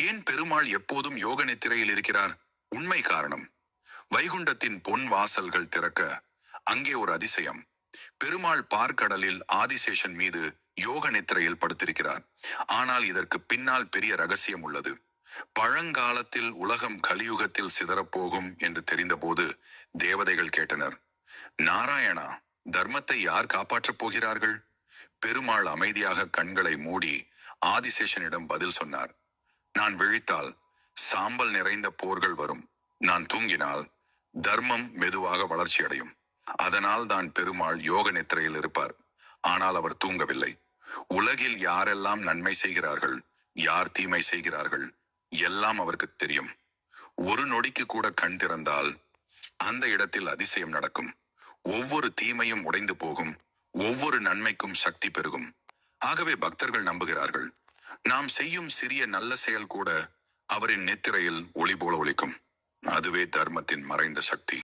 ஏன் பெருமாள் எப்போதும் யோக நித்திரையில் இருக்கிறார்? உண்மை காரணம், வைகுண்டத்தின் பொன் வாசல்கள் திறக்க அங்கே ஒரு அதிசயம். பெருமாள் பார்க்கடலில் ஆதிசேஷன் மீது யோக நித்திரையில் படுத்திருக்கிறார். ஆனால் இதற்கு பின்னால் பெரிய ரகசியம் உள்ளது. பழங்காலத்தில் உலகம் கலியுகத்தில் சிதறப்போகும் என்று தெரிந்தபோது தேவதைகள் கேட்டனர், நாராயணா, தர்மத்தை யார் காப்பாற்றப் போகிறார்கள்? பெருமாள் அமைதியாக கண்களை மூடி ஆதிசேஷனிடம் பதில் சொன்னார். நான் விழித்தால் சாம்பல் நிறைந்த போர்கள் வரும். நான் தூங்கினால் தர்மம் மெதுவாக வளர்ச்சி அடையும். அதனால் தான் பெருமாள் யோக நித்திரையில் இருப்பார். ஆனால் அவர் தூங்கவில்லை. உலகில் யாரெல்லாம் நன்மை செய்கிறார்கள், யார் தீமை செய்கிறார்கள், எல்லாம் அவருக்கு தெரியும். ஒரு நொடிக்கு கூட கண் திறந்தால் அந்த இடத்தில் அதிசயம் நடக்கும். ஒவ்வொரு தீமையும் உடைந்து போகும், ஒவ்வொரு நன்மைக்கும் சக்தி பெருகும். ஆகவே பக்தர்கள் நம்புகிறார்கள், நாம் செய்யும் சிறிய நல்ல செயல் கூட அவரின் நித்திரையில் ஒளி போல ஒலிக்கும். அதுவே தர்மத்தின் மறைந்த சக்தி.